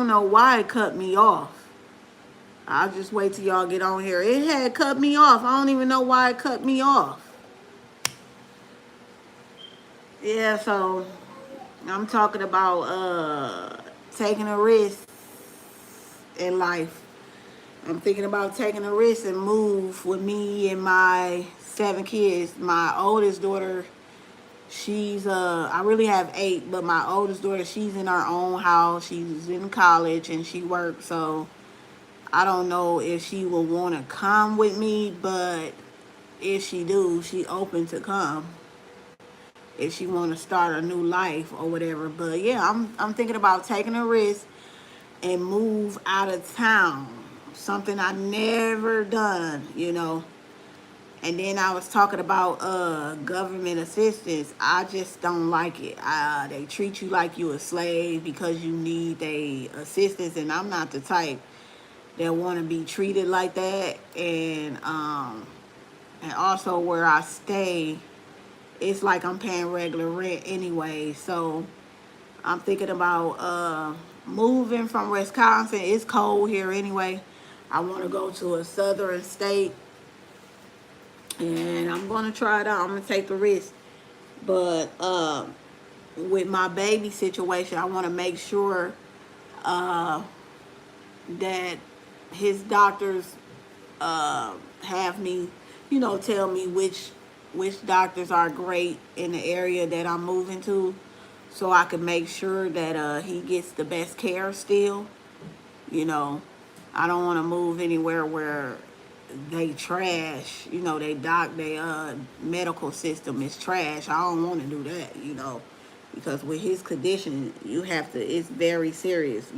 don't know why it cut me off. I'll just wait till y'all get on here. It had cut me off. I don't even know why it cut me off. Yeah, so I'm talking about taking a risk in life. I'm thinking about taking a risk and move with me and my 7 kids. My oldest daughter, she's I really have 8, but my oldest daughter, she's in her own house. She's in college and she works, so I don't know if she will want to come with me, but if she do, she open to come if she want to start a new life or whatever. But yeah, I'm thinking about taking a risk and move out of town. Something I never done, you know. And then I was talking about government assistance. I just don't like it. They treat you like you a slave because you need their assistance, and I'm not the type that want to be treated like that. And also where I stay, it's like I'm paying regular rent anyway. So I'm thinking about moving from Wisconsin. It's cold here anyway. I want to go to a southern state, and I'm going to try it out. I'm going to take the risk. But with my baby situation, I want to make sure that his doctors have me, you know, tell me which doctors are great in the area that I'm moving to, so I can make sure that he gets the best care still. You know, I don't want to move anywhere where they trash. You know, they medical system is trash. I don't want to do that. You know, because with his condition, you have to. It's very serious.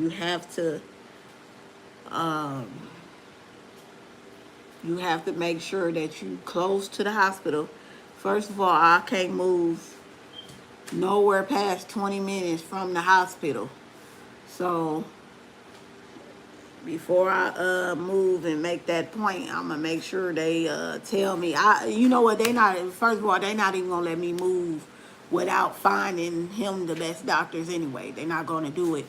Um, you have to make sure that you close to the hospital. First of all, I can't move nowhere past 20 minutes from the hospital. So before I move and make that point, I'm gonna make sure they tell me. You know what? They not. First of all, they not even gonna let me move without finding him the best doctors anyway. They're not gonna do it.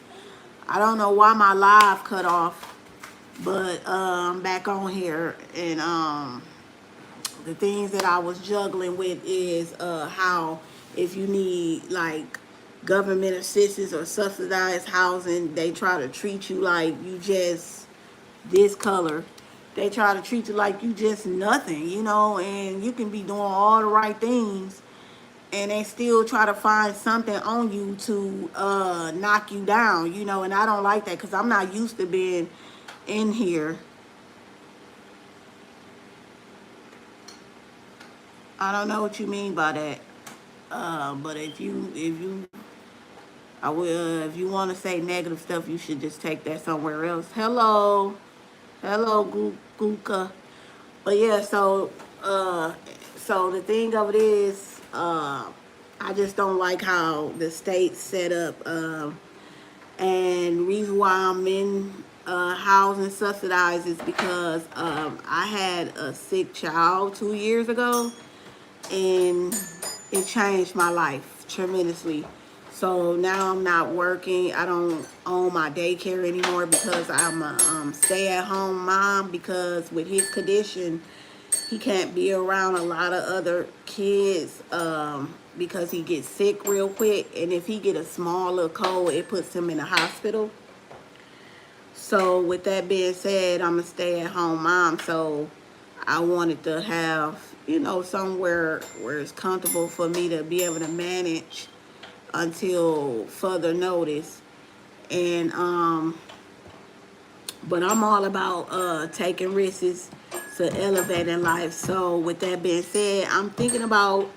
I don't know why my live cut off, but I'm back on here, and the things that I was juggling with is how if you need like government assistance or subsidized housing, they try to treat you like you just this color. They try to treat you like you just nothing, you know, and you can be doing all the right things and they still try to find something on you to knock you down, you know, and I don't like that because I'm not used to being in here. I don't know what you mean by that. But if you I will if you want to say negative stuff, you should just take that somewhere else. Hello, Guka. But yeah, so the thing of it is, I just don't like how the state's set up. And reason why I'm in housing subsidized is because I had a sick child 2 years ago, and it changed my life tremendously. So now I'm not working. I don't own my daycare anymore because I'm a stay-at-home mom, because with his condition, he can't be around a lot of other kids because he gets sick real quick. And if he get a small little cold, it puts him in the hospital. So with that being said, I'm a stay-at-home mom. So I wanted to have, you know, somewhere where it's comfortable for me to be able to manage until further notice. And but I'm all about taking risks to elevate in life. So with that being said, I'm thinking about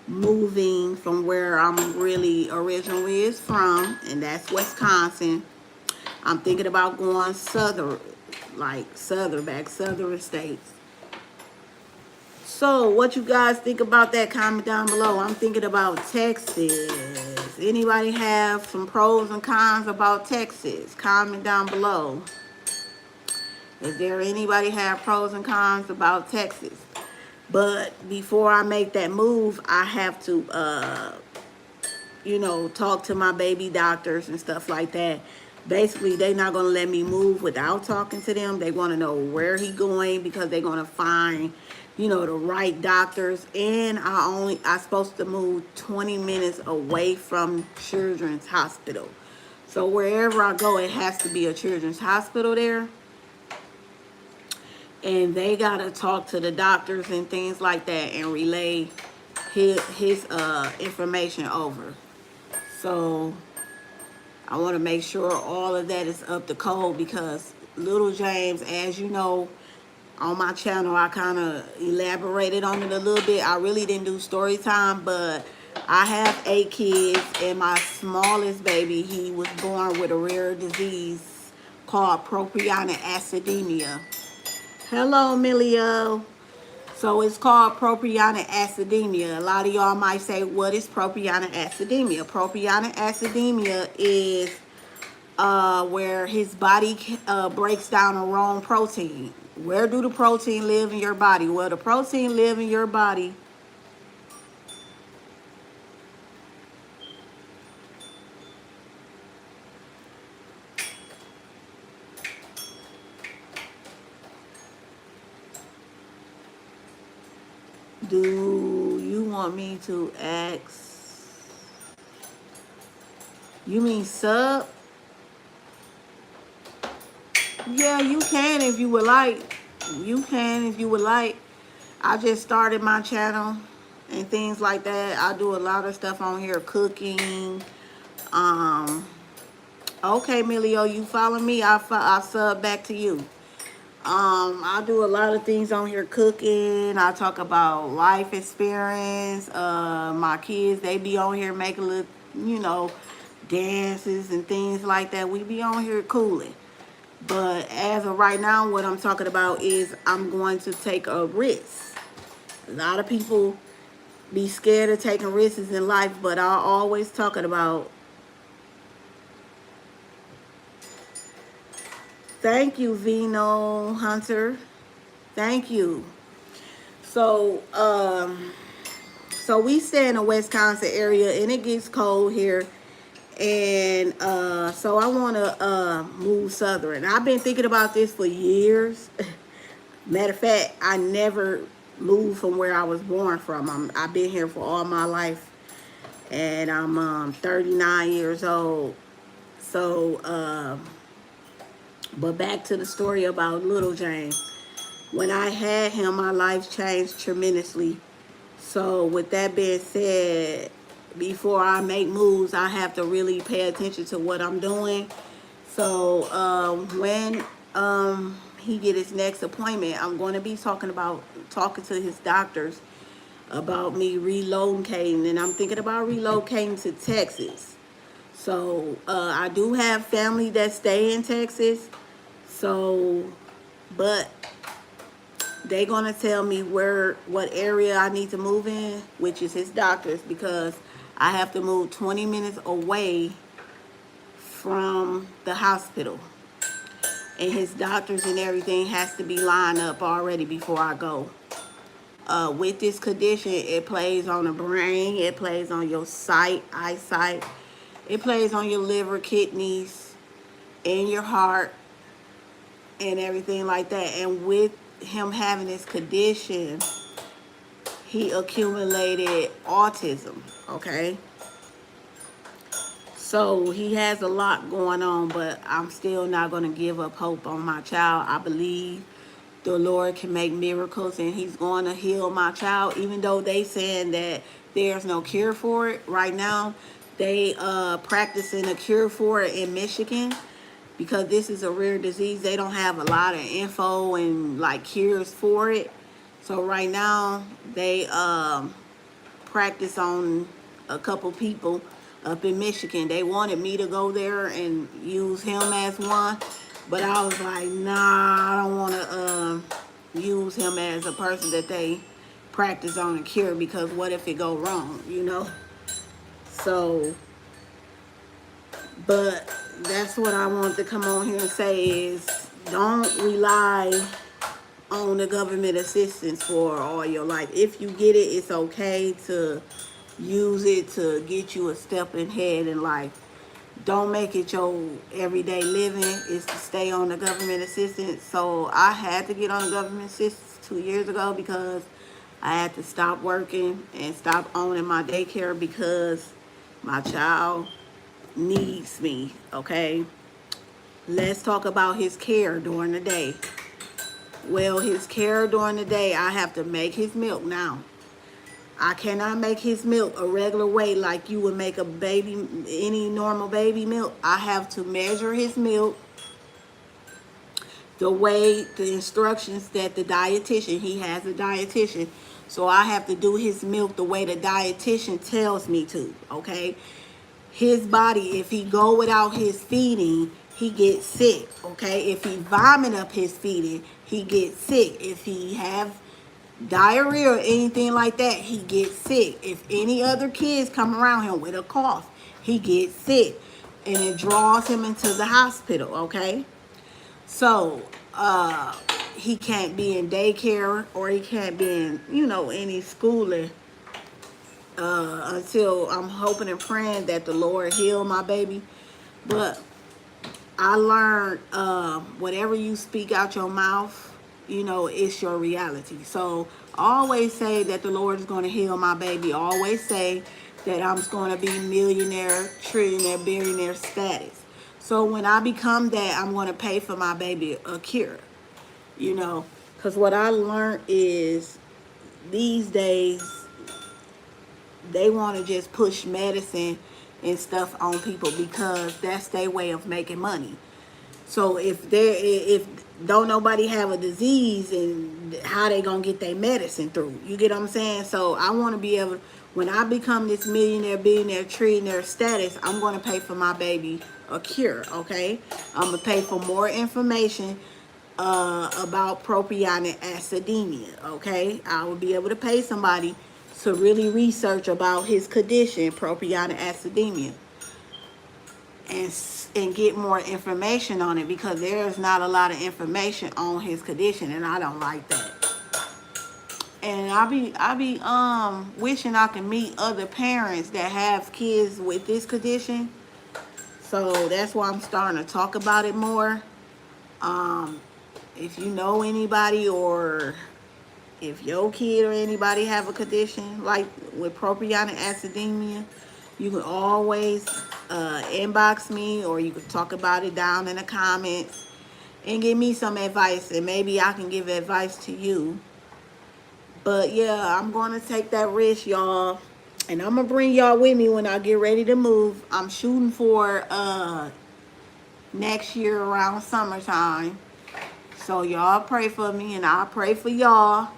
moving from where I'm really originally is from, and that's Wisconsin. I'm thinking about going southern, like southern states. So what you guys think about that? Comment down below. I'm thinking about Texas. Anybody have some pros and cons about Texas? Comment down below. Is there anybody have pros and cons about Texas? But before I make that move, I have to, you know, talk to my baby doctors and stuff like that basically they not gonna let me move without talking to them. They want to know where he going because they're gonna find, the right doctors. And I supposed to move 20 minutes away from Children's Hospital. So wherever I go, it has to be a Children's Hospital there. And they gotta talk to the doctors and things like that and relay his information over. So I want to make sure all of that is up to code because little James, as you know, on my channel, I kind of elaborated on it a little bit. I really didn't do story time, but I have 8 kids, and my smallest baby, he was born with a rare disease called propionic acidemia. Hello, Emilio. So it's called propionic acidemia. A lot of y'all might say, what is propionic acidemia? Propionic acidemia is where his body breaks down a wrong protein. Where do the protein live in your body? Well, the protein live in your body. Do you want me to ask? You mean sub? Yeah, you can if you would like. You can if you would like. I just started my channel and things like that. I do a lot of stuff on here, cooking. Okay, Emilio, you follow me? I sub back to you. I do a lot of things on here, cooking. I talk about life experience. My kids, they be on here making little, dances and things like that. We be on here cooling. But as of right now, what I'm talking about is I'm going to take a risk. A lot of people be scared of taking risks in life, but I always talking about. Thank you, Vino Hunter. Thank you. So, so we stay in the Wisconsin area, and it gets cold here. And so I want to move southern. I've been thinking about this for years. Matter of fact, I never moved from where I was born from. I've been here for all my life, and I'm 39 years old. So, but back to the story about little James. When I had him, my life changed tremendously. So with that being said, before I make moves, I have to really pay attention to what I'm doing. So when he get his next appointment, I'm going to be talking to his doctors about me relocating, and I'm thinking about relocating to Texas. So I do have family that stay in Texas. So, but they gonna tell me what area I need to move in, which is his doctor's, because I have to move 20 minutes away from the hospital. And his doctors and everything has to be lined up already before I go. With this condition, it plays on the brain, it plays on your eyesight, it plays on your liver, kidneys, and your heart, and everything like that. And with him having this condition, he accumulated autism, okay? So he has a lot going on, but I'm still not going to give up hope on my child. I believe the Lord can make miracles, and he's going to heal my child, even though they saying that there's no cure for it. Right now, they practicing a cure for it in Michigan. Because this is a rare disease, they don't have a lot of info and like cures for it. So right now they practice on a couple people up in Michigan. They wanted me to go there and use him as one, but I was like, nah, I don't want to use him as a person that they practice on a cure, because what if it go wrong, So, but that's what I want to come on here and say is, don't rely on the government assistance for all your life. If you get it, it's okay to use it to get you a step ahead in life. don't make it your everyday living is to stay on the government assistance. So I had to get on the government assistance 2 years ago because I had to stop working and stop owning my daycare because my child needs me, okay? Let's talk about his care during the day. Well, his care during the day, I have to make his milk now. I cannot make his milk a regular way like you would make a baby, any normal baby milk. I have to measure his milk the way, the instructions that the dietitian, he has a dietitian. So I have to do his milk the way the dietitian tells me to, okay? His body, if he go without his feeding, he gets sick, okay? If he vomit up his feeding, he gets sick. If he have diarrhea or anything like that, he gets sick. If any other kids come around him with a cough, he gets sick. And it draws him into the hospital, okay? So, he can't be in daycare or he can't be in, any schooling until I'm hoping and praying that the Lord heal my baby. But I learned whatever you speak out your mouth, it's your reality. So always say that the Lord is going to heal my baby. Always say that I'm going to be millionaire, trillionaire, billionaire status. So when I become that, I'm going to pay for my baby a cure, because what I learned is these days they want to just push medicine and stuff on people because that's their way of making money. So if don't nobody have a disease, and how they gonna get their medicine through? You get what I'm saying? So I want to be able, when I become this millionaire, billionaire, trillionaire status, I'm gonna pay for my baby a cure. Okay, I'm gonna pay for more information about propionic acidemia. Okay, I will be able to pay somebody to really research about his condition, propionic acidemia, and get more information on it, because there's not a lot of information on his condition, and I don't like that. And I be wishing I can meet other parents that have kids with this condition. So that's why I'm starting to talk about it more. If you know anybody, or if your kid or anybody have a condition like with propionic acidemia, you can always inbox me, or you can talk about it down in the comments and give me some advice, and maybe I can give advice to you. But yeah, I'm going to take that risk, y'all, and I'm going to bring y'all with me when I get ready to move. I'm shooting for next year around summertime. So y'all pray for me, and I'll pray for y'all.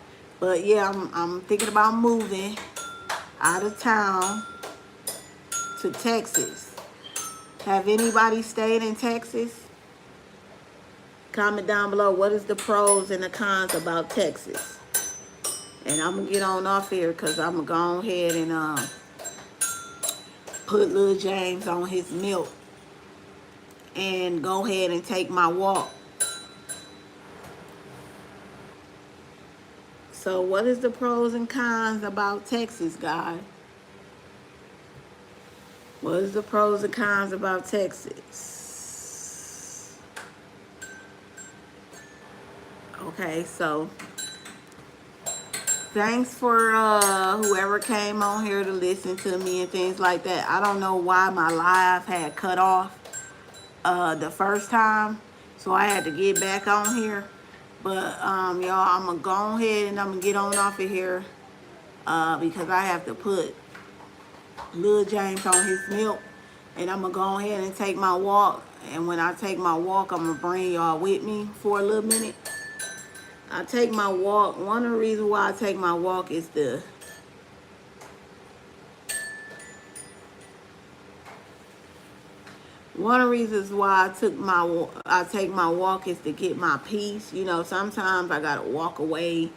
But yeah, I'm thinking about moving out of town to Texas. Have anybody stayed in Texas? Comment down below, what is the pros and the cons about Texas? And I'm gonna get on off here because I'm gonna go ahead and put little James on his milk and go ahead and take my walk. So what is the pros and cons about Texas, guys? What is the pros and cons about Texas? Okay, so thanks for whoever came on here to listen to me and things like that. I don't know why my live had cut off the first time, so I had to get back on here. But y'all, I'm gonna go ahead and I'm gonna get on off of here because I have to put Lil James on his milk, and I'm gonna go ahead and take my walk. And when I take my walk, I'm gonna bring y'all with me for a little minute. I take my walk. One of the reasons why I take my walk is one of the reasons why I take my walk is to get my peace. Sometimes I gotta walk away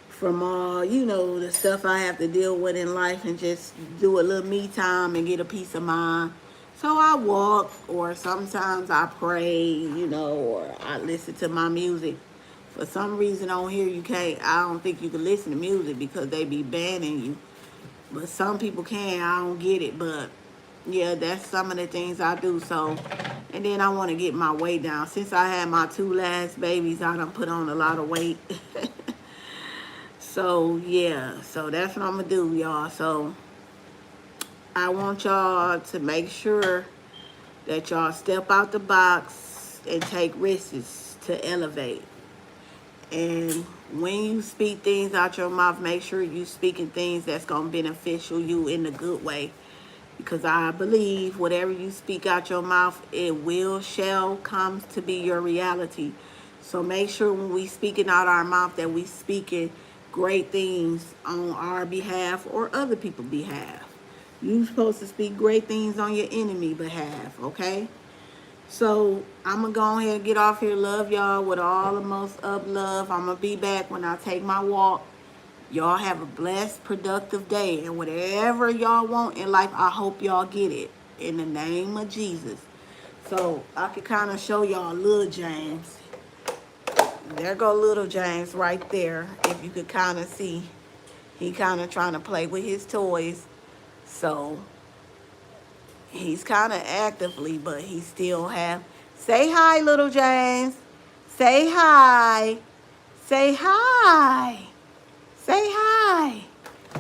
from all, the stuff I have to deal with in life, and just do a little me time and get a peace of mind. So I walk, or sometimes I pray, or I listen to my music. For some reason on here I don't think you can listen to music because they be banning you. But some people can, I don't get it. But yeah, that's some of the things I do. So, and then I want to get my weight down. Since I had my 2 last babies, I done put on a lot of weight. So, yeah, so that's what I'm going to do, y'all. So, I want y'all to make sure that y'all step out the box and take risks to elevate. And when you speak things out your mouth, make sure you speaking things that's going to beneficial you in a good way. Because I believe whatever you speak out your mouth, it shall come to be your reality. So make sure when we speaking out our mouth that we speaking great things on our behalf or other people's behalf. You supposed to speak great things on your enemy behalf, okay? So I'm going to go ahead and get off here. Love y'all with all the most of love. I'm going to be back when I take my walk. Y'all have a blessed, productive day. And whatever y'all want in life, I hope y'all get it. In the name of Jesus. So I can kind of show y'all little James. There go little James right there. If you could kind of see. He kind of trying to play with his toys. So he's kind of actively, but he still have. Say hi, little James. Say hi. Say hi. Say hi.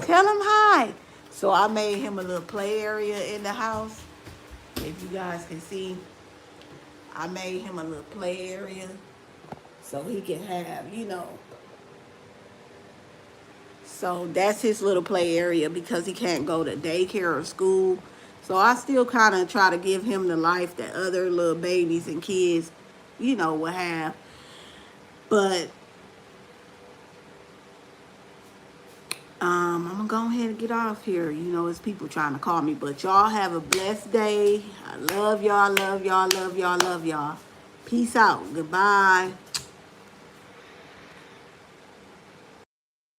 Tell him hi. So I made him a little play area in the house. If you guys can see, I made him a little play area so he can have, So that's his little play area because he can't go to daycare or school. So I still kind of try to give him the life that other little babies and kids, will have. But I'm going to go ahead and get off here. It's people trying to call me. But y'all have a blessed day. I love y'all, love y'all, love y'all, love y'all. Peace out. Goodbye.